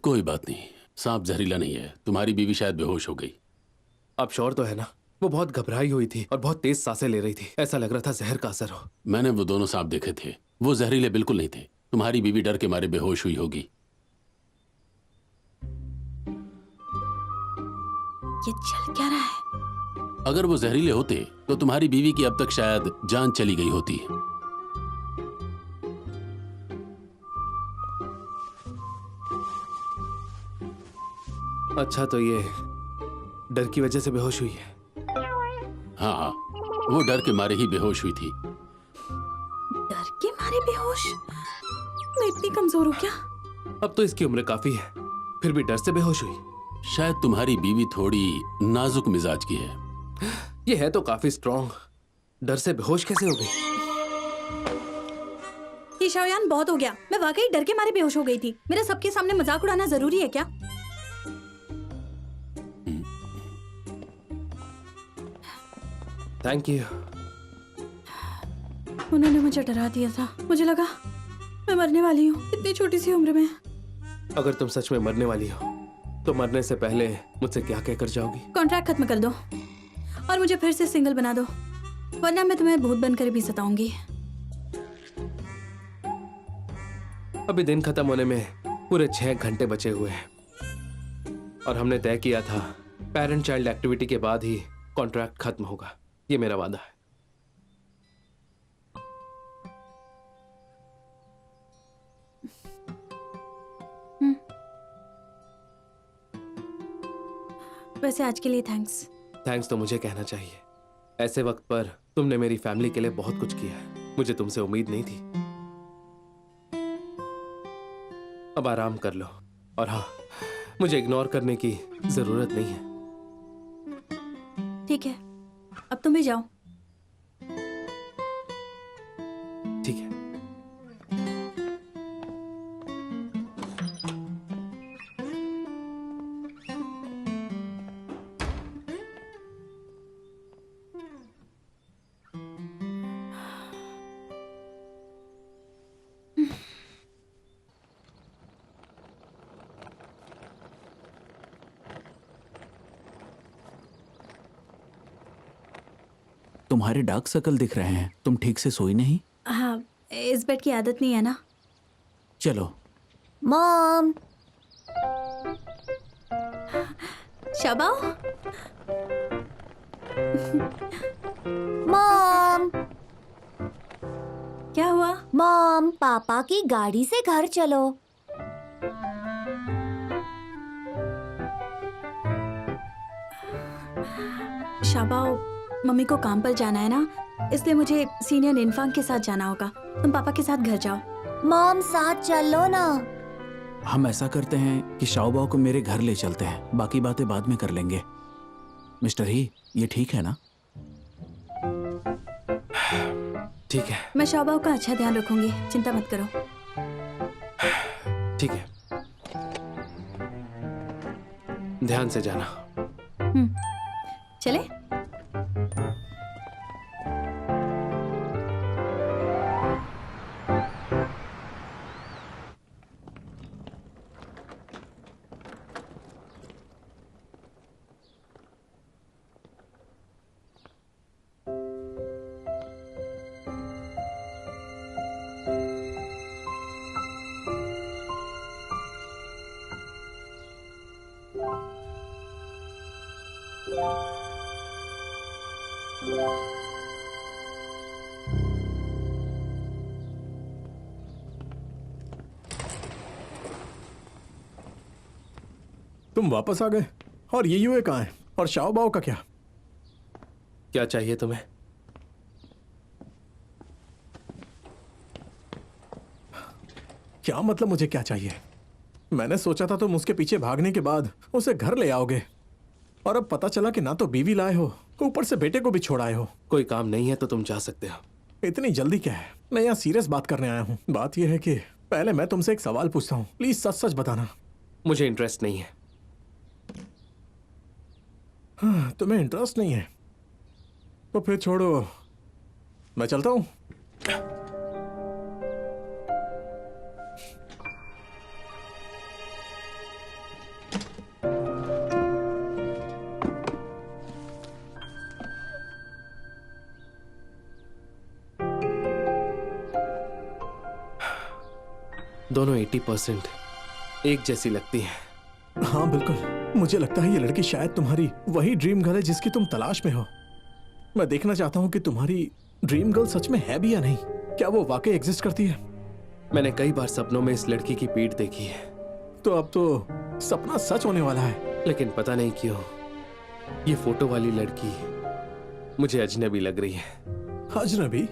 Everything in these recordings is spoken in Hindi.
कोई बात नहीं, सांप जहरीला नहीं है। तुम्हारी बीवी शायद बेहोश हो गई। आप श्योर तो है ना? वो बहुत घबराई हुई थी और बहुत तेज सांसें ले रही थी। ऐसा लग रहा था जहर का असर हो। मैंने वो दोनों सांप देखे थे, वो जहरीले बिल्कुल नहीं थे। तुम्हारी बीवी डर के मारे बेहोश हुई होगी। ये चल क्या रहा है? अगर वो जहरीले होते तो तुम्हारी बीवी की अब तक शायद जान चली गई होती। अच्छा, तो ये डर की वजह से बेहोश हुई है? हाँ हाँ, वो डर के मारे ही बेहोश हुई थी। डर के मारे बेहोश? मैं इतनी कमजोर हूँ क्या? अब तो इसकी उम्र काफी है, फिर भी डर से बेहोश हुई। शायद तुम्हारी बीवी थोड़ी नाजुक मिजाज की है। ये है तो काफी स्ट्रॉन्ग। डर से बेहोश कैसे हो गई? ये शाओयान बहुत हो गया। मैं वाकई डर के मारे बेहोश हो गई थी। मेरा सबके सामने मजाक उड़ाना जरूरी है क्या? Thank you. उन्होंने मुझे डरा दिया था। मुझे लगा मैं मरने वाली हूँ इतनी छोटी सी उम्र में। अगर तुम सच में मरने वाली हो तो मरने से पहले मुझसे क्या कहकर जाओगी? कॉन्ट्रैक्ट खत्म कर दो और मुझे फिर से सिंगल बना दो, वरना मैं तुम्हें भूत बनकर भी सताऊंगी। अभी दिन खत्म होने में पूरे 6 घंटे बचे हुए हैं और हमने तय किया था पेरेंट चाइल्ड एक्टिविटी के बाद ही कॉन्ट्रैक्ट खत्म होगा। ये मेरा वादा है। वैसे आज के लिए थैंक्स। थैंक्स तो मुझे कहना चाहिए। ऐसे वक्त पर तुमने मेरी फैमिली के लिए बहुत कुछ किया है। मुझे तुमसे उम्मीद नहीं थी। अब आराम कर लो और हाँ, मुझे इग्नोर करने की जरूरत नहीं है। ठीक है, अब तुम भी जाओ। ठीक है। तुम्हारे डार्क सर्कल दिख रहे हैं। तुम ठीक से सोई नहीं? हाँ, इस बेड की आदत नहीं है ना। चलो। मॉम। शाबाओ। मॉम। क्या हुआ? मॉम, पापा की गाड़ी से घर चलो। शाबाओ, मम्मी को काम पर जाना है ना, इसलिए मुझे सीनियर इनफांग के साथ जाना होगा। तुम पापा के साथ घर जाओ। मॉम, साथ चलो ना। हम ऐसा करते हैं कि शाओबाओ को मेरे घर ले चलते हैं, बाकी बातें बाद में कर लेंगे। मिस्टर ही, ये ठीक है ना? ठीक है। मैं शाओबाओ का अच्छा ध्यान रखूंगी, चिंता मत करो। ठीक है, ध्यान से जाना। चले? तुम वापस आ गए? और ये यूए कहाँ है? और शाओबाओ का क्या? क्या चाहिए तुम्हें? क्या मतलब मुझे क्या चाहिए? मैंने सोचा था तुम उसके पीछे भागने के बाद उसे घर ले आओगे, और अब पता चला कि ना तो बीवी लाए हो, ऊपर से बेटे को भी छोड़ाए हो। कोई काम नहीं है तो तुम जा सकते हो। इतनी जल्दी क्या है? मैं यहाँ सीरियस बात करने आया हूँ। बात यह है कि पहले मैं तुमसे एक सवाल पूछता हूँ, प्लीज सच सच बताना। मुझे इंटरेस्ट नहीं है। हाँ, तुम्हें इंटरेस्ट नहीं है तो फिर छोड़ो, मैं चलता हूँ। दोनों 80% एक जैसी लगती हैं। हाँ बिल्कुल, मुझे लगता है ये लड़की शायद तुम्हारी वही ड्रीम गर्ल है जिसकी तुम तलाश में हो। मैं देखना चाहता हूँ कि तुम्हारी ड्रीम गर्ल सच में है भी या नहीं। क्या वो वाकई एग्जिस्ट करती है? मैंने कई बार सपनों में इस लड़की की पीठ देखी है, तो अब तो सपना सच होने वाला है। लेकिन पता नहीं क्यों ये फोटो वाली लड़की मुझे अजनबी लग रही है। अजनबी?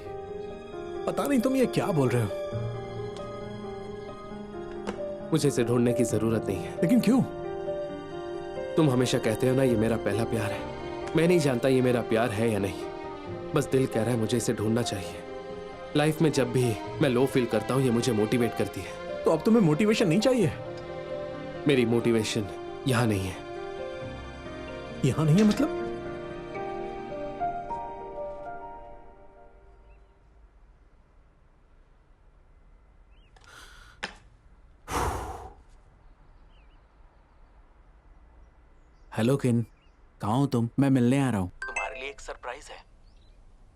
पता नहीं तुम ये क्या बोल रहे हो। मुझे इसे ढूंढने की जरूरत नहीं है। लेकिन क्यों? तुम हमेशा कहते हो ना ये मेरा पहला प्यार है। मैं नहीं जानता ये मेरा प्यार है या नहीं, बस दिल कह रहा है मुझे इसे ढूंढना चाहिए। लाइफ में जब भी मैं लो फील करता हूँ ये मुझे मोटिवेट करती है। तो अब तुम्हें मोटिवेशन नहीं चाहिए? मेरी मोटिवेशन यहाँ नहीं है। यहाँ नहीं है मतलब? हेलो किन, कहाँ हो तुम? मैं मिलने आ रहा हूँ। तुम्हारे लिए एक सरप्राइज है।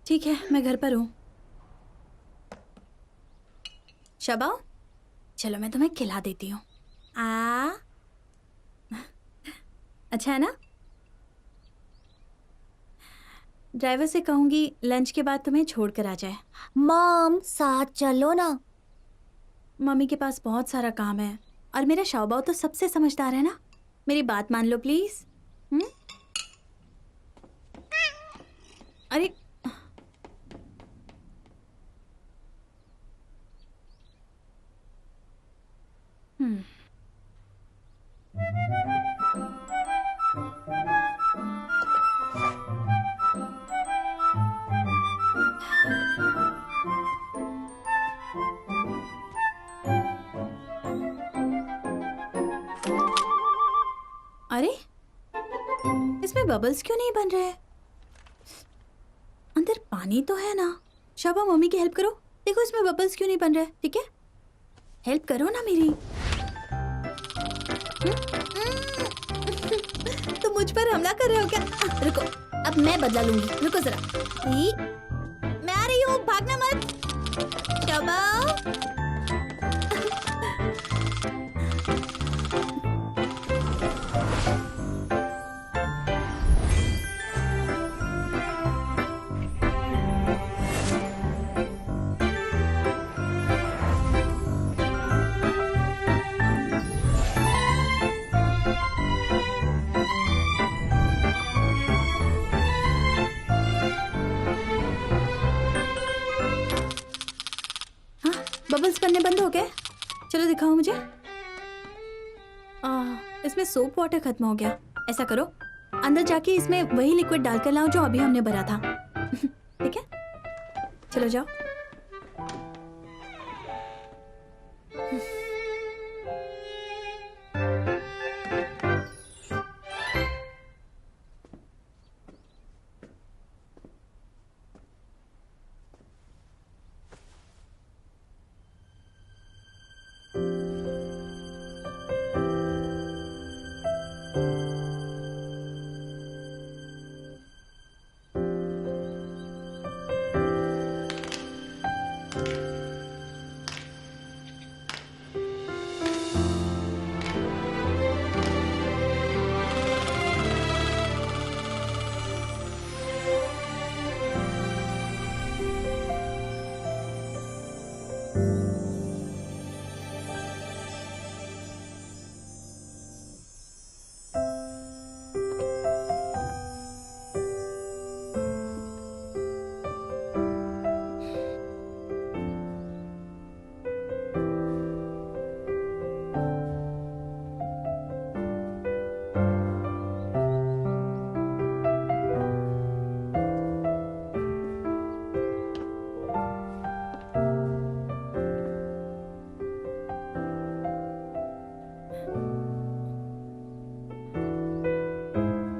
ठीक है, मैं घर पर हूँ। शबाओ, चलो मैं तुम्हें खिला देती हूँ। अच्छा है ना? ड्राइवर से कहूंगी लंच के बाद तुम्हें छोड़ कर आ जाए। मॉम साथ चलो ना। मम्मी के पास बहुत सारा काम है और मेरा शाओबाओ तो सबसे समझदार है ना। मेरी बात मान लो प्लीज। अरे अरे इसमें बबल्स क्यों नहीं बन रहे? अंदर पानी तो है ना। शाबा मम्मी की हेल्प करो। देखो इसमें बबल्स क्यों नहीं बन रहे? ठीक है, हेल्प करो ना मेरी। तुम मुझ पर हमला कर रहे हो क्या? रुको, अब मैं बदला लूंगी। रुको जरा। मैं आ रही हूँ, भागना मत। शाबा बबल्स बनने बंद हो गए। चलो दिखाओ मुझे। इसमें सोप वाटर खत्म हो गया। ऐसा करो, अंदर जाके इसमें वही लिक्विड डालकर लाओ जो अभी हमने भरा था। ठीक है, चलो जाओ।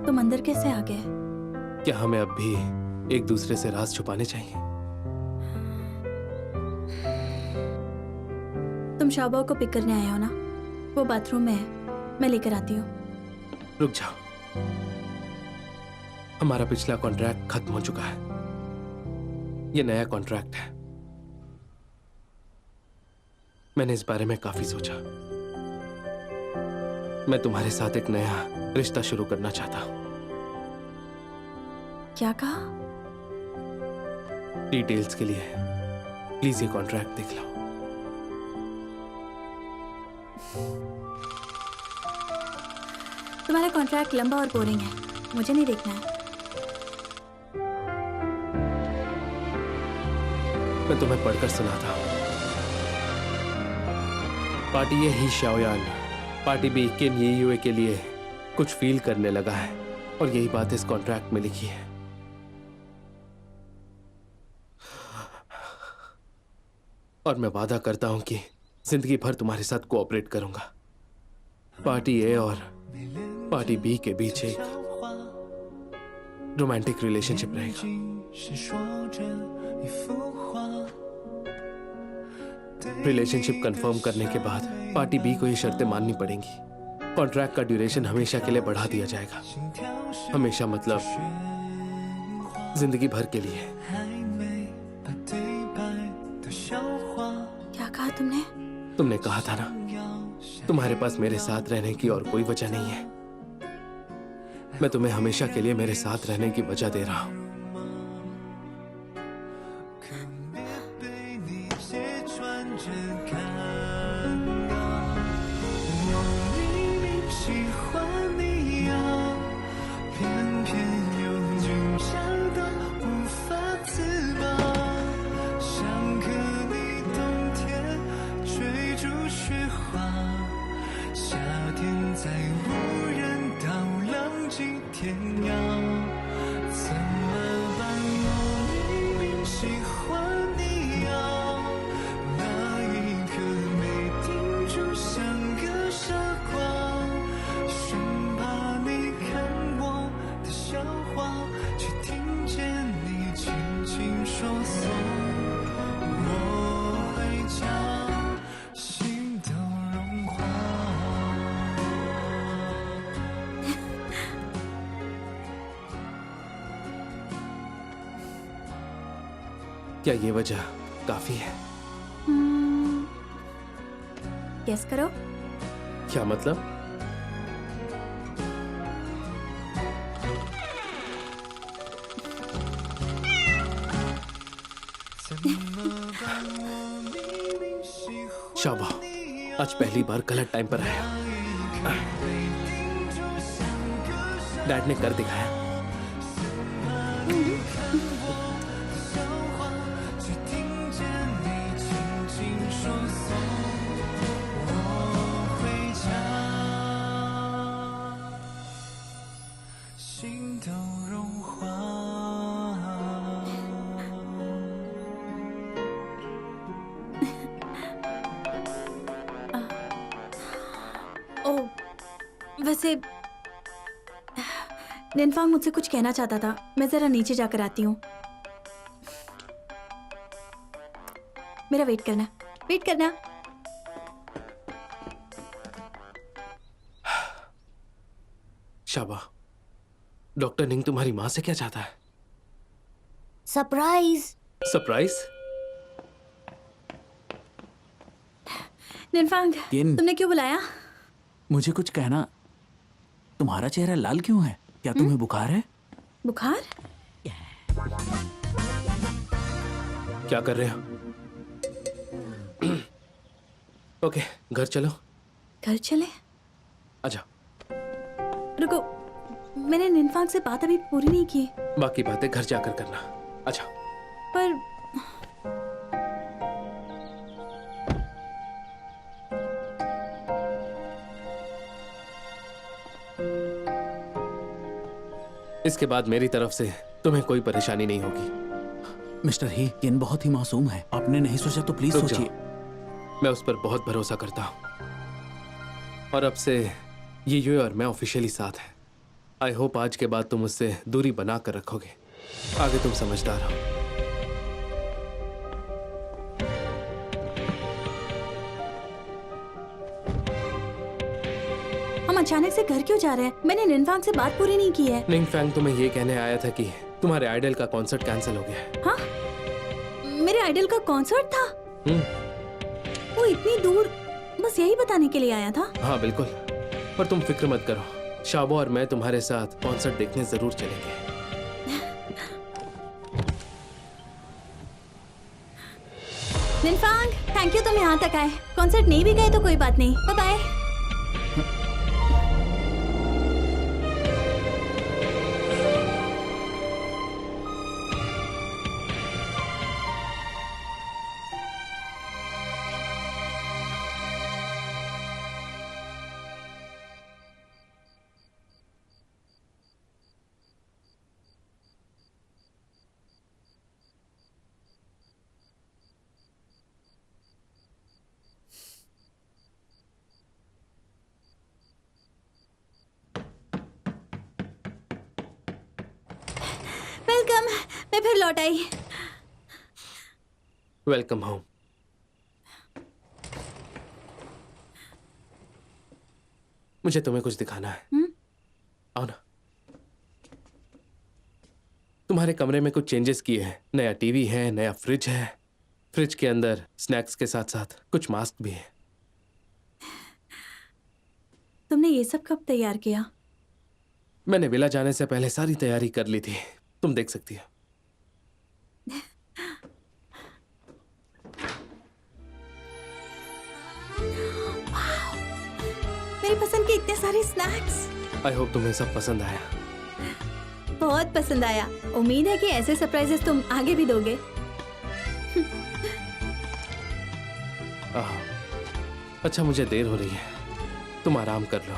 तुम अंदर कैसे आ गए? क्या हमें अब भी एक दूसरे से राज छुपाने चाहिए? तुम शाबाओ को पिक करने आए हो ना? वो बाथरूम में है, मैं लेकर आती हूँ। रुक जाओ, हमारा पिछला कॉन्ट्रैक्ट खत्म हो चुका है। ये नया कॉन्ट्रैक्ट है। मैंने इस बारे में काफी सोचा। मैं तुम्हारे साथ एक नया रिश्ता शुरू करना चाहता हूं। क्या कहा? डिटेल्स के लिए प्लीज ये कॉन्ट्रैक्ट देख लो। तुम्हारा कॉन्ट्रैक्ट लंबा और बोरिंग है, मुझे नहीं देखना है। मैं तुम्हें पढ़कर सुनाता हूं। पार्टी ए ही शाओयान पार्टी बी किन ये के लिए कुछ फील करने लगा है, और यही बात इस कॉन्ट्रैक्ट में लिखी है। और मैं वादा करता हूं कि जिंदगी भर तुम्हारे साथ कोऑपरेट करूंगा। पार्टी ए और पार्टी बी के बीच एक रोमांटिक रिलेशनशिप रहेगा। रिलेशनशिप कंफर्म करने के बाद पार्टी बी को ये शर्तें माननी पड़ेंगी। कॉन्ट्रैक्ट का ड्यूरेशन हमेशा के लिए बढ़ा दिया जाएगा। हमेशा मतलब जिंदगी भर के लिए। क्या कहा तुमने? तुमने कहा था ना, तुम्हारे पास मेरे साथ रहने की और कोई वजह नहीं है। मैं तुम्हें हमेशा के लिए मेरे साथ रहने की वजह दे रहा हूं। क्या ये वजह काफी है? गेस करो। क्या मतलब? शाबा, आज पहली बार गलत टाइम पर आया। डैड ने कर दिखाया। वैसे निनफांग मुझसे कुछ कहना चाहता था। मैं जरा नीचे जाकर आती हूँ। मेरा वेट करना, वेट करना। शाबा, डॉक्टर निंग तुम्हारी माँ से क्या चाहता है? सरप्राइज। सरप्राइज? निनफांग, किन? तुमने क्यों बुलाया? मुझे कुछ कहना। तुम्हारा चेहरा लाल क्यों है? क्या तुम्हें बुखार है? बुखार? क्या कर रहे हो? ओके, घर चलो। घर चले? आजा। रुको, मैंने निनफांग से बात अभी पूरी नहीं की। बाकी बातें घर जाकर करना। आजा। पर इसके बाद मेरी तरफ से तुम्हें कोई परेशानी नहीं होगी। मिस्टर ही, किन बहुत ही मासूम है। आपने नहीं सोचा तो प्लीज रुक सोचिए। जाओ। मैं उस पर बहुत भरोसा करता हूँ, और अब से ये और मैं ऑफिशियली साथ हैं। आई होप आज के बाद तुम उससे दूरी बना कर रखोगे। आगे तुम समझदार हो। हम अचानक से घर क्यों जा रहे हैं? मैंने निनफांग से बात पूरी नहीं की है। निंग फैंग तुम्हें ये कहने आया था कि तुम्हारे आइडल का कॉन्सर्ट कैंसिल हो गया है। हाँ? मेरे आइडल का कॉन्सर्ट था? वो वो इतनी दूर बस यही बताने के लिए आया था? हाँ बिल्कुल, पर तुम फिक्र मत करो, शाबो और मैं तुम्हारे साथ कॉन्सर्ट देखने जरूर चलेंगे। निनफांग, थैंक यू तुम यहाँ तक आए। कॉन्सर्ट नहीं भी गए तो कोई बात नहीं, बाय बाय। वेलकम, मैं फिर लौट आई। Welcome home. मुझे तुम्हें कुछ दिखाना है। आओ ना। तुम्हारे कमरे में कुछ चेंजेस किए हैं। नया टीवी है, नया फ्रिज है। फ्रिज के अंदर स्नैक्स के साथ साथ कुछ मास्क भी है। तुमने ये सब कब तैयार किया? मैंने विला जाने से पहले सारी तैयारी कर ली थी, तुम देख सकती हो। मेरी पसंद के इतने सारे स्नैक्स। आई होप तुम्हें सब पसंद आया। बहुत पसंद आया। उम्मीद है कि ऐसे सरप्राइजेस तुम आगे भी दोगे। अच्छा, मुझे देर हो रही है, तुम आराम कर लो।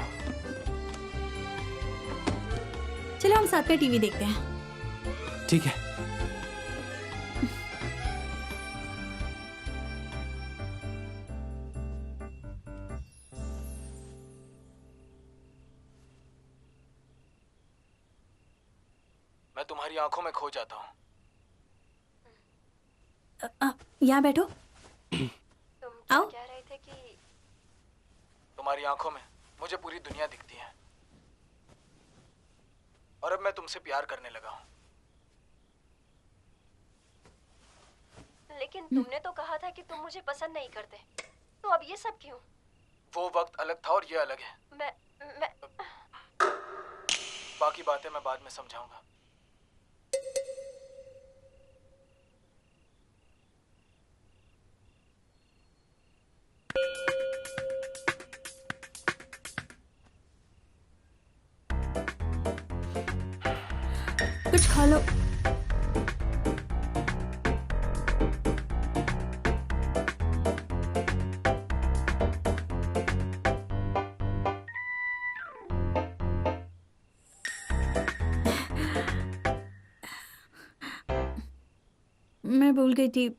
चलो हम साथ में टीवी देखते हैं। ठीक है। मैं तुम्हारी आंखों में खो जाता हूँ। यहाँ बैठो। आओ। कह रहे थे कि तुम्हारी आंखों में मुझे पूरी दुनिया दिखती है और अब मैं तुमसे प्यार करने लगा हूँ। लेकिन तुमने तो कहा था कि तुम मुझे पसंद नहीं करते, तो अब ये सब क्यों? वो वक्त अलग था और ये अलग है। मैं बाकी बातें मैं बाद में समझाऊंगा। कुछ खा लो। मैं भूल गई थी,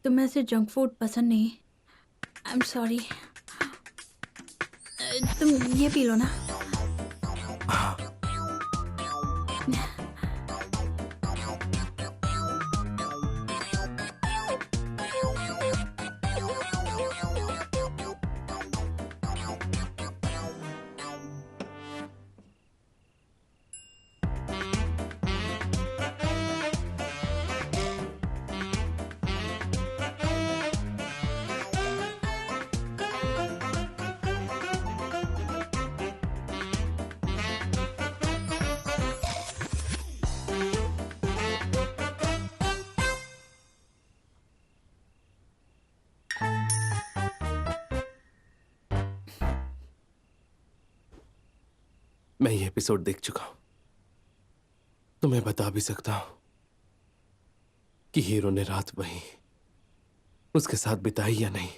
तुम्हें ऐसे जंक फूड पसंद नहीं। I am sorry. तुम ये पी लो ना। मैं ये एपिसोड देख चुका हूं। तुम्हें बता भी सकता हूं कि हीरो ने रात वही उसके साथ बिताई या नहीं।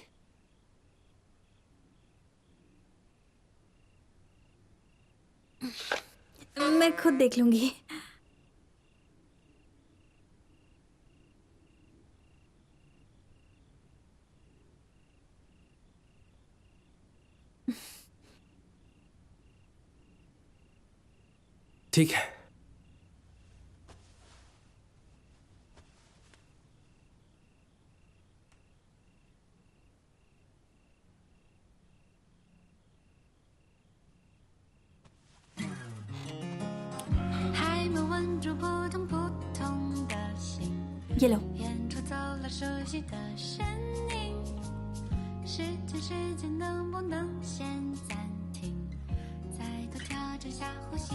मैं खुद देख लूंगी। ठीक है। ये लो। 世界时间能不能先暂停，再多调整下呼吸。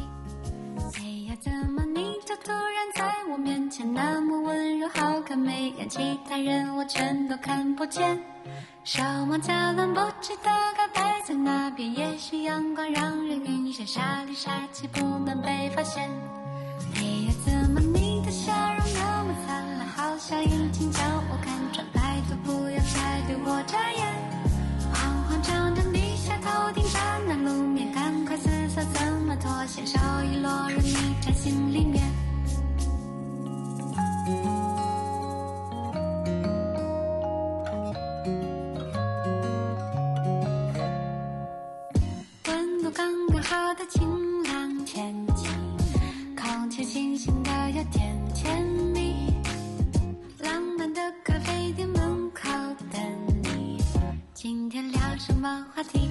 哎呀，怎么你就突然在我面前那么温柔好看美颜，其他人我全都看不见。手忙脚乱不知道该摆在哪边，也许阳光让人晕眩，傻里傻气不能被发现。哎呀，怎么你的笑容那么灿烂，好像已经将我看穿，拜托不要再对我眨眼。慌慌张张低下头顶着那路面，赶快思索怎么脱险，手一落入你掌心里面。温度刚刚好的晴朗天气，空气清新的有点甜蜜，浪漫的咖啡店门口等你，今天聊什么话题？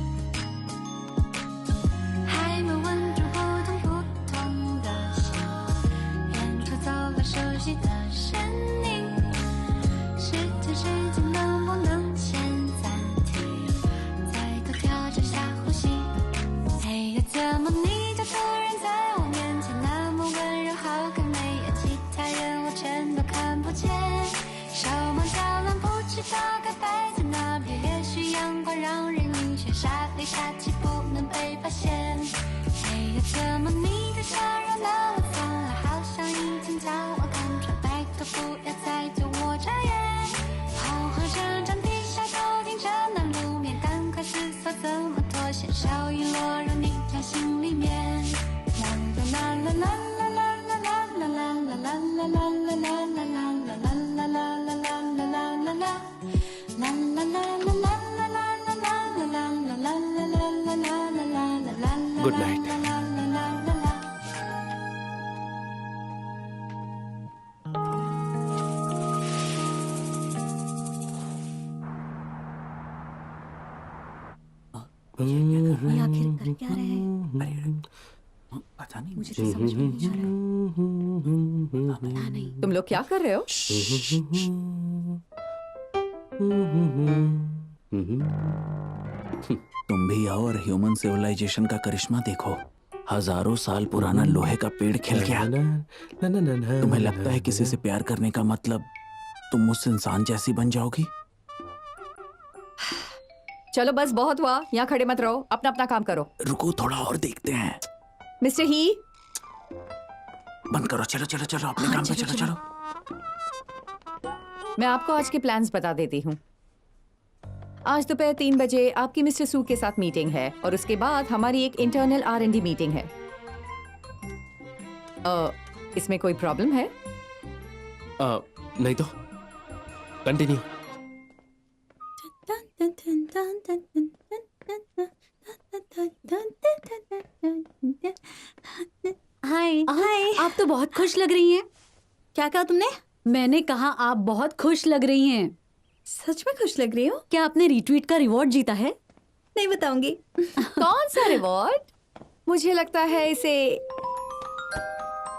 还没稳住互动不同的心，远处走来熟悉的身影，时间能不能先暂停，再多调整下呼吸。哎呀，怎么你就突然在我面前那么温柔好看美颜，其他人我全都看不见。手忙脚乱不知道该摆在哪边，也许阳光让人晕眩，傻里傻气不能被发现。哎呀，怎么你的笑容那么灿烂，好像已经将我看穿，拜托不要再对我眨眼。慌慌张张低下头顶着那路面，赶快思索怎么脱险，手一落入你掌心里面。啦啦啦啦啦啦啦啦啦啦啦啦啦啦啦啦啦啦啦。गुड नाइट। ये आखिर कर क्या रहे हैं? पता नहीं मुझे तो समझ में नहीं आ रहा। पता नहीं। तुम लोग क्या कर रहे हो? तुम भी आओ और ह्यूमन सिविलाइजेशन का करिश्मा देखो। हजारों साल पुराना लोहे का पेड़ खिल गया। तुम्हें लगता है किसी से प्यार करने का मतलब तुम उस इंसान जैसी बन जाओगी? चलो बस बहुत हुआ, यहाँ खड़े मत रहो, अपना अपना काम करो। रुको थोड़ा और देखते हैं। मिस्टर ही, बंद करो, चलो चलो चलो अपने काम पे चलो चलो। मैं आपको आज के प्लान्स बता देती हूँ। आज दोपहर 3 बजे आपकी मिस्टर सू के साथ मीटिंग है और उसके बाद हमारी एक इंटरनल R&D मीटिंग है। इसमें कोई प्रॉब्लम है? नहीं तो कंटिन्यू। हाय हाय। आप तो बहुत खुश लग रही हैं। क्या कहा तुमने? मैंने कहा आप बहुत खुश लग रही हैं। सच में खुश लग रही हो? क्या आपने रीट्वीट का रिवॉर्ड जीता है? नहीं बताऊंगी। कौन सा रिवॉर्ड? मुझे लगता है इसे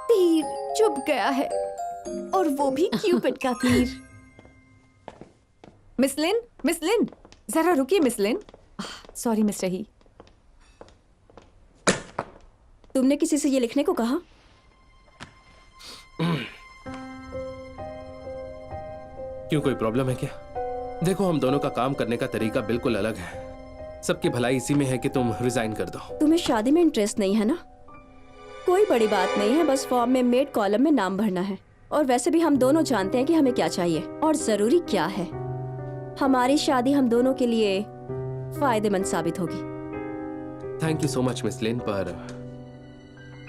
तीर चुभ गया है, और वो भी क्यूपिड का तीर। मिस लिन, जरा रुकिए मिस लिन। सॉरी मिस्टर ही। तुमने किसी से ये लिखने को कहा? क्यों, कोई प्रॉब्लम है क्या? देखो, हम दोनों का काम करने का तरीका बिल्कुल अलग है। सबकी भलाई इसी में है कि तुम रिजाइन कर दो। तुम्हें शादी में इंटरेस्ट नहीं है ना? कोई बड़ी बात नहीं है, बस फॉर्म में मेड कॉलम में नाम भरना है। और वैसे भी हम दोनों जानते हैं कि हमें क्या चाहिए और जरूरी क्या है। हमारी शादी हम दोनों के लिए फायदेमंद साबित होगी। Thank you so much miss Lin, पर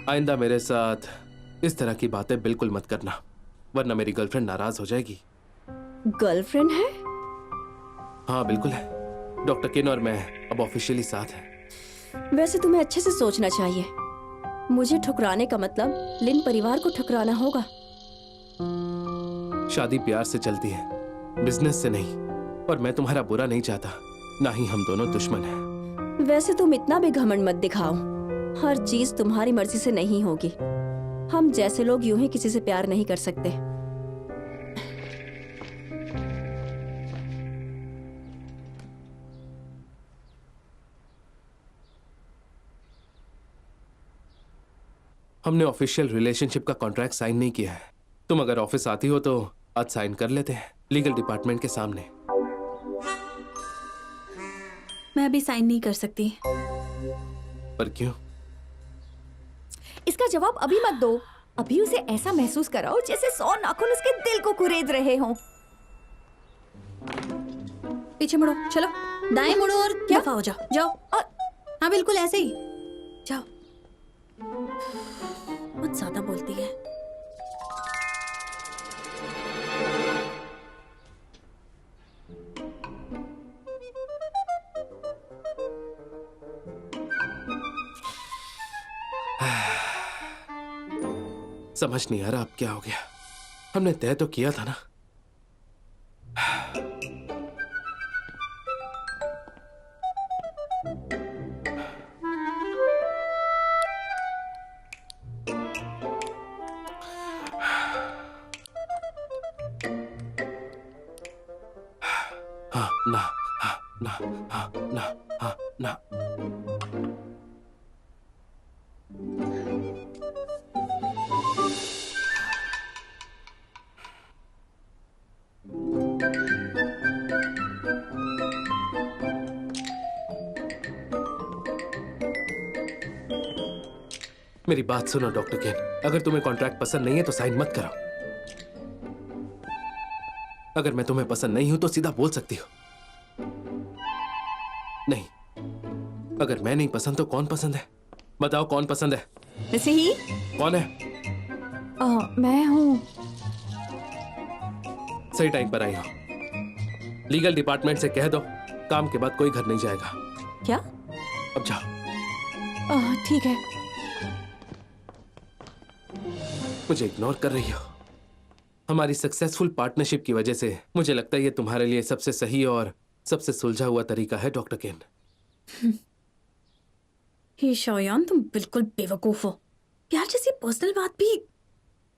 आइंदा मेरे साथ इस तरह की बातें बिल्कुल मत करना, वरना मेरी गर्लफ्रेंड नाराज हो जाएगी। गर्लफ्रेंड है? हाँ बिल्कुल है। डॉक्टर किन और मैं अब ऑफिशियली साथ हैं। वैसे तुम्हें अच्छे से सोचना चाहिए। मुझे ठुकराने का मतलब लिन परिवार को ठुकराना होगा। शादी प्यार से चलती है, बिजनेस से नहीं। और मैं तुम्हारा बुरा नहीं चाहता, ना ही हम दोनों दुश्मन हैं। वैसे तुम इतना भी घमंड मत दिखाओ। हर चीज तुम्हारी मर्जी से नहीं होगी। हम जैसे लोग यूं ही किसी से प्यार नहीं कर सकते। हमने ऑफिशियल रिलेशनशिप का कॉन्ट्रैक्ट साइन नहीं किया है। तुम अगर ऑफिस आती हो तो आज साइन कर लेते हैं लीगल डिपार्टमेंट के सामने। मैं अभी साइन नहीं कर सकती। पर क्यों? इसका जवाब अभी मत दो। अभी उसे ऐसा महसूस कराओ जैसे 100 नाखून उसके दिल को कुरेद रहे हों। पीछे मुड़ो, चलो दाएं मुड़ो और दफा हो जाओ। जाओ। हाँ बिल्कुल ऐसे ही जाओ। बहुत ज्यादा बोलती है। समझ नहीं आ रहा अब क्या हो गया। हमने तय तो किया था ना। हाँ ना, हाँ ना, हाँ ना, हाँ ना। मेरी बात सुनो डॉक्टर केन, अगर तुम्हें कॉन्ट्रैक्ट पसंद नहीं है तो साइन मत करो। अगर मैं तुम्हें पसंद नहीं हूं तो सीधा बोल सकती हो। नहीं, अगर मैं नहीं पसंद तो कौन पसंद है? बताओ कौन पसंद है? वैसे ही कौन है? मैं हूँ। सही टाइम पर आई हो। लीगल डिपार्टमेंट से कह दो काम के बाद कोई घर नहीं जाएगा। क्या? अब जाओ। ठीक है। मुझे इग्नोर कर रही हो। हमारी सक्सेसफुल पार्टनरशिप की वजह से मुझे लगता है ये तुम्हारे लिए सबसे सही और सबसे सुलझा हुआ तरीका है डॉक्टर केन। हे शायान, तुम बिल्कुल बेवकूफ हो। प्यार जैसी पर्सनल बात भी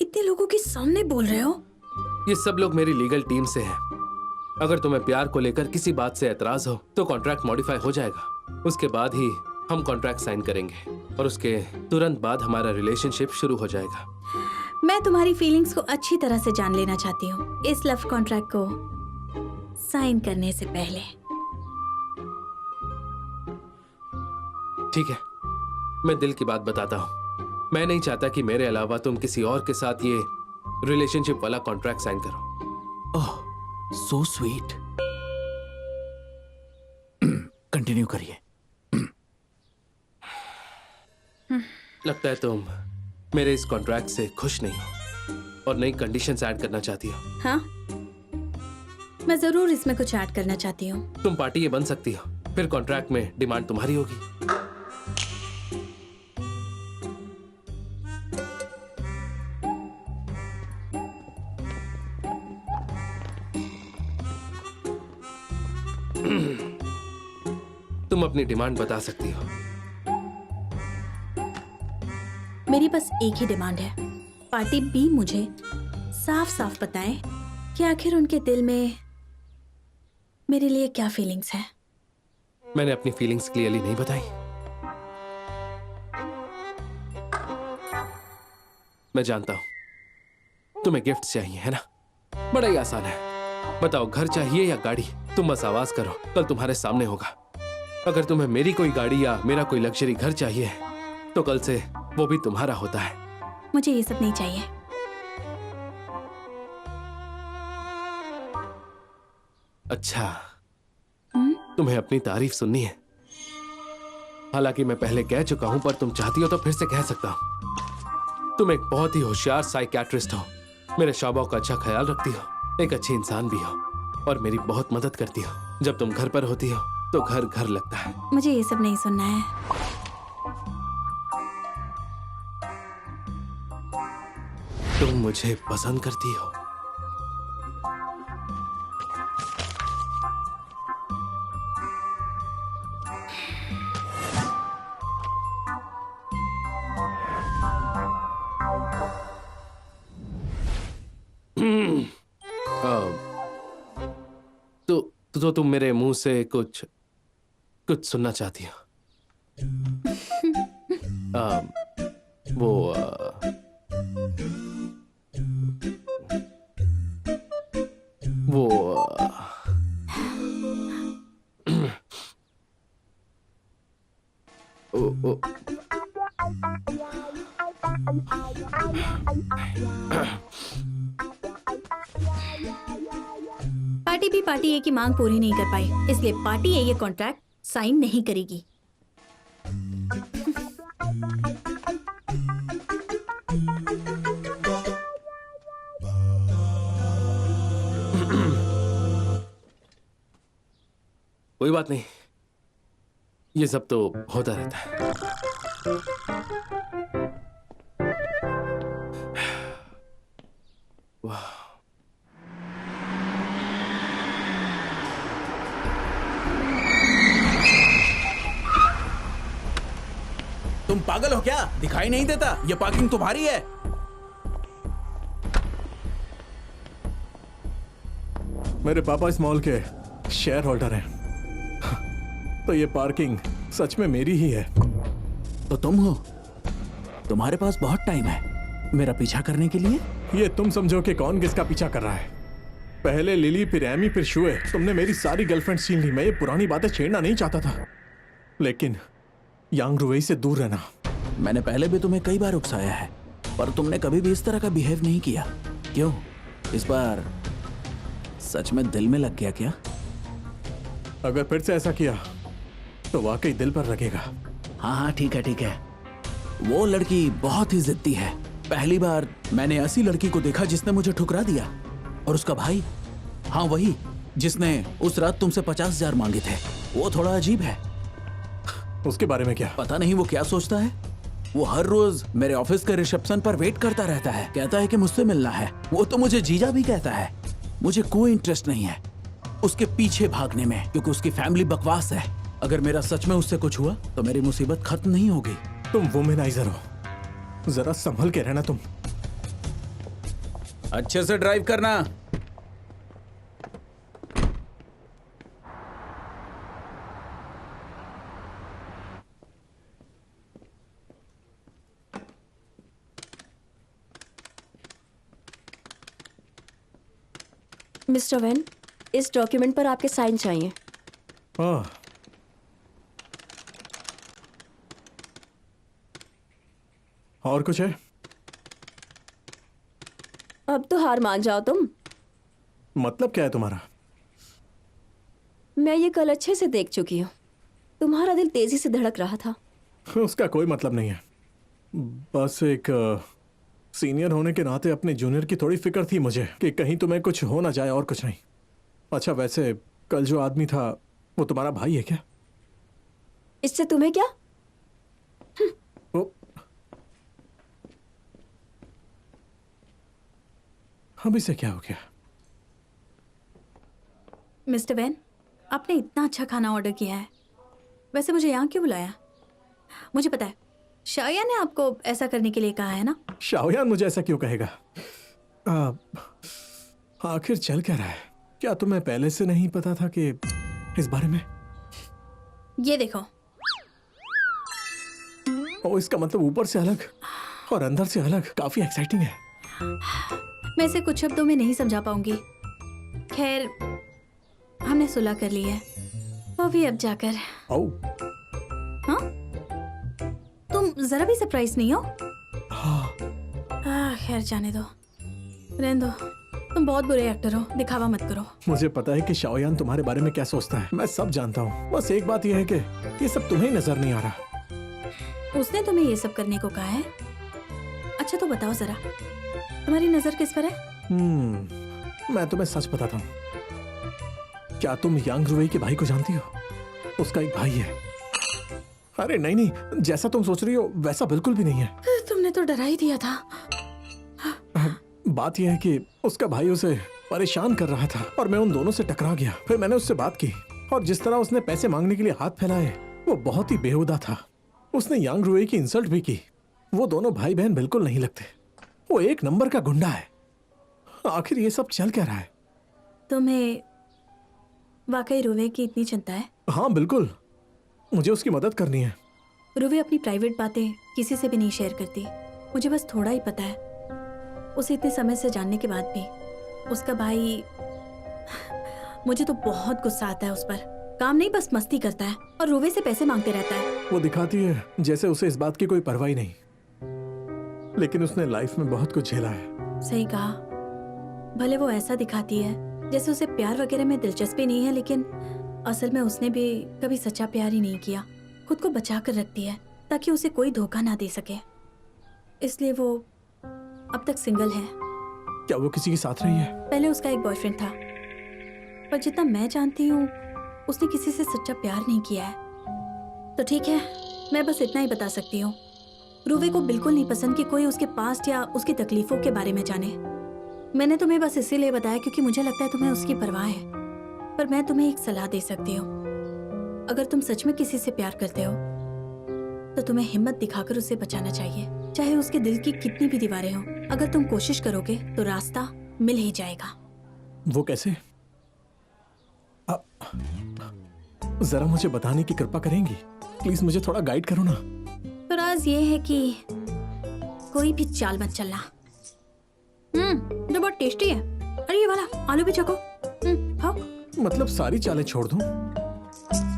इतने लोगों के सामने बोल रहे हो। ये सब लोग मेरी लीगल टीम से हैं। अगर तुम्हें प्यार को लेकर किसी बात से एतराज हो तो कॉन्ट्रैक्ट मॉडिफाई हो जाएगा। उसके बाद ही हम कॉन्ट्रैक्ट साइन करेंगे और उसके तुरंत बाद हमारा रिलेशनशिप शुरू हो जाएगा। मैं तुम्हारी फीलिंग्स को अच्छी तरह से जान लेना चाहती हूँ इस लव कॉन्ट्रैक्ट को साइन करने से पहले। ठीक है, मैं दिल की बात बताता हूँ। मैं नहीं चाहता कि मेरे अलावा तुम किसी और के साथ ये रिलेशनशिप वाला कॉन्ट्रैक्ट साइन करो। ओह, सो स्वीट। कंटिन्यू करिए। लगता है तुम मेरे इस कॉन्ट्रैक्ट से खुश नहीं हो और नई कंडीशंस ऐड करना चाहती हो। हाँ, मैं जरूर इसमें कुछ ऐड करना चाहती हूँ। तुम पार्टी ये बन सकती हो, फिर कॉन्ट्रैक्ट में डिमांड तुम्हारी होगी। तुम अपनी डिमांड बता सकती हो। मेरी बस एक ही डिमांड है, पार्टी बी मुझे साफ साफ बताएं कि आखिर उनके दिल में मेरे लिए क्या फीलिंग्स है। मैंने अपनी फीलिंग्स क्लियरली नहीं बताई। मैं जानता हूं तुम्हें गिफ्ट चाहिए, है ना? बड़ा ही आसान है। बताओ, घर चाहिए या गाड़ी? तुम बस आवाज करो, कल तुम्हारे सामने होगा। अगर तुम्हें मेरी कोई गाड़ी या मेरा कोई लग्जरी घर चाहिए तो कल से वो भी तुम्हारा होता है। मुझे ये सब नहीं चाहिए। अच्छा, तुम्हें अपनी तारीफ सुननी है? हालांकि मैं पहले कह चुका हूं, पर तुम चाहती हो तो फिर से कह सकता हूं। तुम एक बहुत ही होशियार साइकियाट्रिस्ट हो, मेरे शौबों का अच्छा ख्याल रखती हो, एक अच्छी इंसान भी हो और मेरी बहुत मदद करती हो। जब तुम घर पर होती हो तो घर घर लगता है। मुझे ये सब नहीं सुनना है। तुम मुझे पसंद करती हो? तो तुम मेरे मुंह से कुछ सुनना चाहती हो? वो वो ओ, ओ, पार्टी भी पार्टी ए की मांग पूरी नहीं कर पाई, इसलिए पार्टी ए ये कॉन्ट्रैक्ट साइन नहीं करेगी। कोई बात नहीं, ये सब तो होता रहता है। वाह, तुम पागल हो क्या? दिखाई नहीं देता? ये पार्किंग तुम्हारी है। मेरे पापा इस मॉल के शेयर होल्डर हैं। तो ये पार्किंग सच में मेरी ही है। तो तुम हो? तुम्हारे पास बहुत टाइम है मेरा पीछा करने के लिए। ये तुम समझो कि कौन किसका पीछा कर रहा है। पहले लिली, फिर एमी, फिर शुए। तुमने मेरी सारी गर्लफ्रेंड छीन ली। मैं ये पुरानी बातें छेड़ना नहीं चाहता था, लेकिन यांग रुवई से दूर रहना। मैंने पहले भी तुम्हें कई बार उकसाया है, पर तुमने कभी भी इस तरह का बिहेव नहीं किया। क्यों? इस बार सच में दिल में लग गया क्या? अगर फिर से ऐसा किया तो वाकई दिल पर लगेगा। हाँ हाँ, ठीक है ठीक है। वो लड़की बहुत ही जिद्दी है। पहली बार मैंने ऐसी लड़की को देखा जिसने मुझे ठुकरा दिया। और उसका भाई, हाँ वही जिसने उस रात तुमसे 50,000 मांगे थे, वो थोड़ा अजीब है। उसके बारे में क्या? पता नहीं वो क्या सोचता है। वो हर रोज मेरे ऑफिस के रिसेप्शन पर वेट करता रहता है, कहता है कि मुझसे मिलना है। वो तो मुझे जीजा भी कहता है। मुझे कोई इंटरेस्ट नहीं है उसके पीछे भागने में, क्योंकि उसकी फैमिली बकवास है। अगर मेरा सच में उससे कुछ हुआ तो मेरी मुसीबत खत्म नहीं होगी। तुम वुमेनाइजर हो, जरा संभल के रहना। तुम अच्छे से ड्राइव करना। मिस्टर वैन, इस डॉक्यूमेंट पर आपके साइन चाहिए। हाँ, और कुछ है? अब तो हार मान जाओ तुम। मतलब क्या है तुम्हारा? मैं ये कल अच्छे से देख चुकी हूँ। तुम्हारा दिल तेजी से धड़क रहा था। उसका कोई मतलब नहीं है। बस एक सीनियर होने के नाते अपने जूनियर की थोड़ी फिक्र थी मुझे कि कहीं तुम्हें कुछ हो ना जाए, और कुछ नहीं। अच्छा, वैसे कल जो आदमी था वो तुम्हारा भाई है क्या? इससे तुम्हें क्या? ओ, अब इसे क्या हो गया? मिस्टर वैन, आपने इतना अच्छा खाना ऑर्डर किया है। वैसे मुझे यहाँ क्यों बुलाया? मुझे पता है, शाया ने आपको ऐसा करने के लिए कहा है ना? शाओयान मुझे ऐसा क्यों कहेगा? आखिर चल क्या रहा है? क्या तुम्हें पहले से नहीं पता था कि इस बारे में? ये देखो। ओ, इसका मतलब ऊपर से अलग और अंदर से अलग। काफी एक्साइटिंग है। मैं इसे कुछ शब्दों में नहीं समझा पाऊंगी। खैर, हमने सुलह कर ली है, वो भी अब जाकर। ओ, हाँ? तुम जरा भी सरप्राइज नहीं हो? हाँ, खैर जाने दो, रहने दो। तुम बहुत बुरे एक्टर हो, दिखावा मत करो। मुझे पता है कि शाओयान तुम्हारे बारे में क्या सोचता है। मैं सब जानता हूँ। बस एक बात यह है कि ये सब तुम्हें नजर नहीं आ रहा। उसने तुम्हें ये सब करने को कहा है? अच्छा तो बताओ जरा, तुम्हारी नजर किस पर है? मैं तुम्हें सच बताता हूँ। क्या तुम यांग रुवई के भाई को जानती हो? उसका एक भाई है। अरे नहीं नहीं, जैसा तुम सोच रही हो वैसा बिल्कुल भी नहीं है। तुमने तो डरा ही दिया था। बात यह है कि उसका भाई उसे परेशान कर रहा था और मैं उन दोनों से टकरा गया। फिर मैंने उससे बात की और जिस तरह उसने पैसे मांगने के लिए हाथ फैलाए वो बहुत ही बेहुदा था। उसने यांग रुवई की इंसल्ट भी की। वो दोनों भाई बहन बिल्कुल नहीं लगते। वो एक नंबर का गुंडा है। आखिर ये सब चल क्या रहा है? तुम्हें वाकई रुवे की इतनी चिंता है? हाँ बिल्कुल, मुझे उसकी मदद करनी है। रुवे अपनी प्राइवेट बातें किसी से भी नहीं शेयर करती। मुझे बस थोड़ा ही पता है। उसे इतने समय से जानने के बाद भी उसका भाई, मुझे तो बहुत गुस्सा आता है उस पर। काम नहीं बस मस्ती करता है और रोवे से पैसे मांगते रहता है। वो दिखाती है जैसे उसे इस बात की कोई परवाह ही नहीं, लेकिन उसने लाइफ में बहुत कुछ झेला है। सही कहा। भले वो ऐसा दिखाती है जैसे उसे प्यार वगैरह में दिलचस्पी नहीं है, लेकिन असल में उसने भी कभी सच्चा प्यार ही नहीं किया। खुद को बचा कर रखती है ताकि उसे कोई धोखा ना दे सके, इसलिए वो अब तक सिंगल है। क्या वो किसी के साथ रही है? पहले उसका एक बॉयफ्रेंड था, पर जितना मैं जानती हूँ उसने किसी से सच्चा प्यार नहीं किया है। तो ठीक है, मैं बस इतना ही बता सकती हूँ। रूवे को बिल्कुल नहीं पसंद कि कोई उसके पास्ट या उसकी तकलीफों के बारे में जाने। मैंने तुम्हें बस इसीलिए बताया क्योंकि मुझे लगता है तुम्हें उसकी परवाह है। पर मैं तुम्हें एक सलाह दे सकती हूँ। अगर तुम सच में किसी से प्यार करते हो तो तुम्हें हिम्मत दिखाकर उसे बचाना चाहिए, चाहे उसके दिल की कितनी भी दीवारें हों। अगर तुम कोशिश करोगे तो रास्ता मिल ही जाएगा। वो कैसे? जरा मुझे बताने की कृपा करेंगी? प्लीज मुझे थोड़ा गाइड करो ना। तो राज ये है कि कोई भी चाल मत चलना। जो बहुत टेस्टी है। अरे ये वाला आलू भी चखो। खाओ। मतलब सारी चालें छोड़ दूं?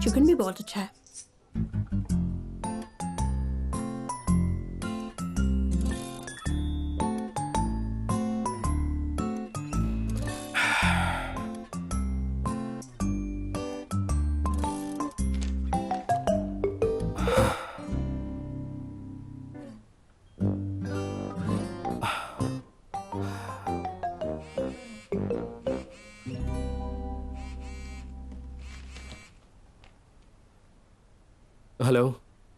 चिकन भी बहुत अच्छा है। हेलो।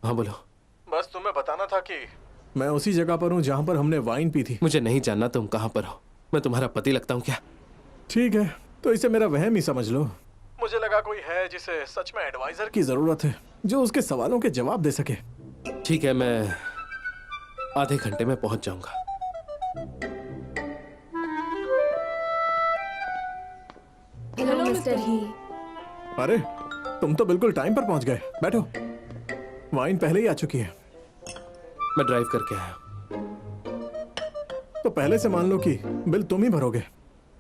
हाँ बोलो। बस तुम्हें बताना था कि मैं उसी जगह पर हूँ जहाँ पर हमने वाइन पी थी। मुझे नहीं जानना तुम कहाँ पर हो। मैं तुम्हारा पति लगता हूँ क्या? ठीक है, तो इसे मेरा वहम ही समझ लो। मुझे लगा कोई है जिसे सच में एडवाइजर की जरूरत है, जो उसके सवालों के जवाब दे सके। ठीक है, मैं आधे घंटे में पहुंच जाऊंगा। हेलो मिस्टर ही। अरे तुम तो बिल्कुल टाइम पर पहुंच गए। बैठो, वाइन पहले ही आ चुकी है। मैं ड्राइव करके आया। तो पहले से मान लो कि बिल तुम ही भरोगे।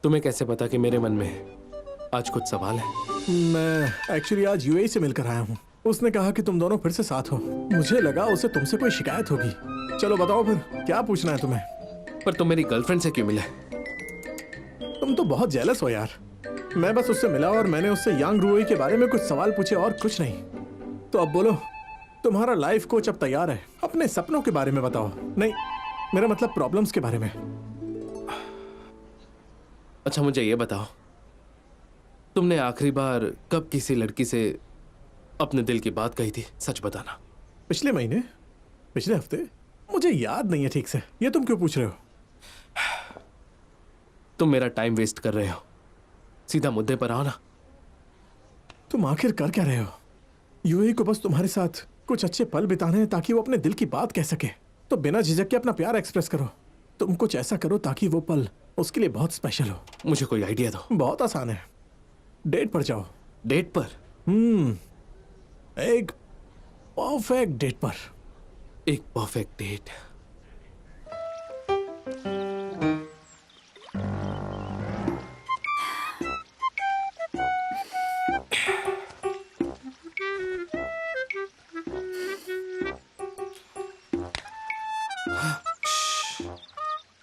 तुम्हें कैसे पता कि मेरे मन में आज कुछ सवाल है? मैं एक्चुअली आज यूएई से मिलकर आया हूँ। उसने कहा कि तुम दोनों फिर से साथ हो। मुझे लगा उसे तुमसे कोई शिकायत होगी। चलो बताओ फिर, क्या पूछना है तुम्हें? पर तुम मेरी गर्लफ्रेंड से क्यों मिले? तुम तो बहुत जेलस हो यार। मैं बस उससे मिला और मैंने उससे यांग रूई के बारे में कुछ सवाल पूछे और कुछ नहीं। तो अब बोलो, तुम्हारा लाइफ कोच अब तैयार है। अपने सपनों के बारे में बताओ। नहीं, मेरा मतलब प्रॉब्लम्स के बारे में। अच्छा मुझे ये बताओ, तुमने आखिरी बार कब किसी लड़की से अपने दिल की बात कही थी? सच बताना। पिछले महीने, पिछले हफ्ते, मुझे याद नहीं है ठीक से। ये तुम क्यों पूछ रहे हो? तुम मेरा टाइम वेस्ट कर रहे हो। सीधा मुद्दे पर आओ ना। तुम आखिर कर क्या रहे हो? यूएई को बस तुम्हारे साथ कुछ अच्छे पल बिताने हैं ताकि वो अपने दिल की बात कह सके। तो बिना झिझक के अपना प्यार एक्सप्रेस करो। तुम कुछ ऐसा करो ताकि वो पल उसके लिए बहुत स्पेशल हो। मुझे कोई आइडिया दो। बहुत आसान है, डेट पर जाओ। डेट पर? एक परफेक्ट डेट पर। एक परफेक्ट डेट?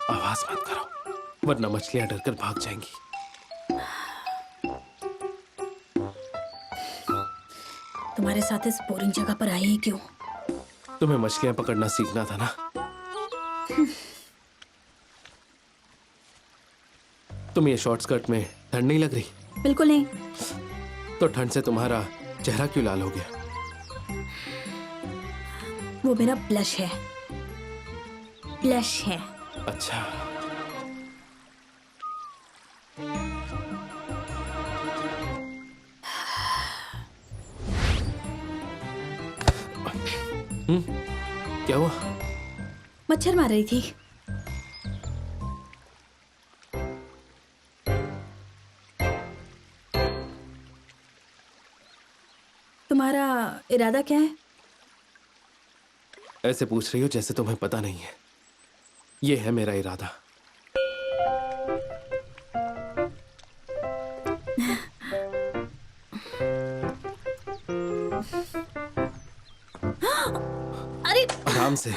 आवाज मत करो, वरना मछलियां डरकर भाग जाएंगी। तुम्हारे साथ इस बोरिंग जगह पर आई ही क्यों? तुम्हें मछलियां पकड़ना सीखना था ना। तुम ये शॉर्ट स्कर्ट में ठंड नहीं लग रही? बिल्कुल नहीं। तो ठंड से तुम्हारा चेहरा क्यों लाल हो गया? वो मेरा ब्लश है। ब्लश है। अच्छा। क्या हुआ? मच्छर मार रही थी। तुम्हारा इरादा क्या है? ऐसे पूछ रही हो जैसे तुम्हें पता नहीं है। ये है मेरा इरादा। अरे आराम से।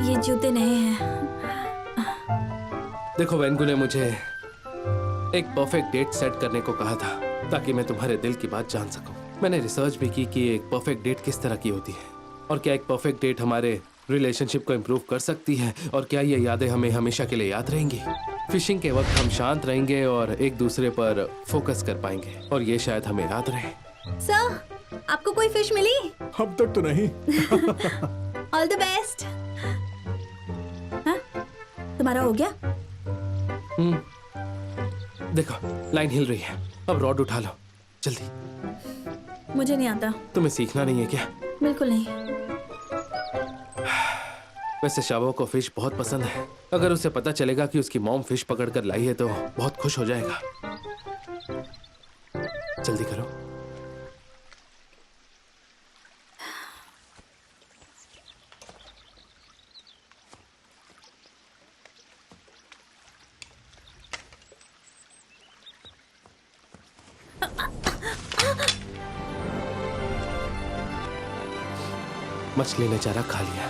ये जूते नए हैं। देखो वेंगु ने मुझे एक परफेक्ट डेट सेट करने को कहा था ताकि मैं तुम्हारे दिल की बात जान सकूं। मैंने रिसर्च भी की कि एक परफेक्ट डेट किस तरह की होती है और क्या एक परफेक्ट डेट हमारे रिलेशनशिप को इम्प्रूव कर सकती है और क्या ये यादें हमें हमेशा के लिए याद रहेंगी। फिशिंग के वक्त हम शांत रहेंगे और एक दूसरे पर फोकस कर पाएंगे और ये शायद हमें याद रहे। सर, आपको कोई फिश मिली? अब तक तो नहीं। All the best. हाँ? तुम्हारा हो गया? देखो लाइन हिल रही है, अब रॉड उठा लो जल्दी। मुझे नहीं आता। तुम्हें सीखना नहीं है क्या? बिल्कुल नहीं। वैसे शावो को फिश बहुत पसंद है। अगर उसे पता चलेगा कि उसकी मॉम फिश पकड़ कर लाई है तो बहुत खुश हो जाएगा। जल्दी करो। मछली ने चारा खा लिया।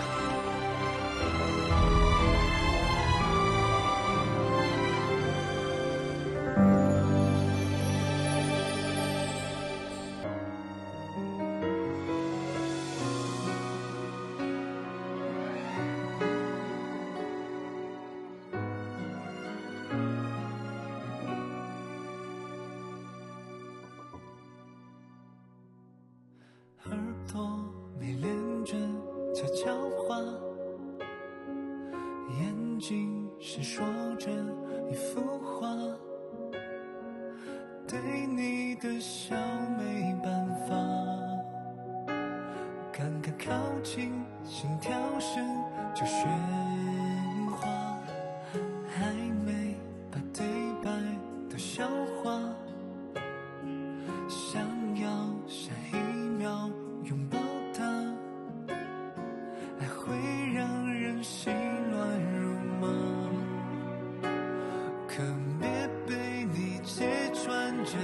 可别被你揭穿这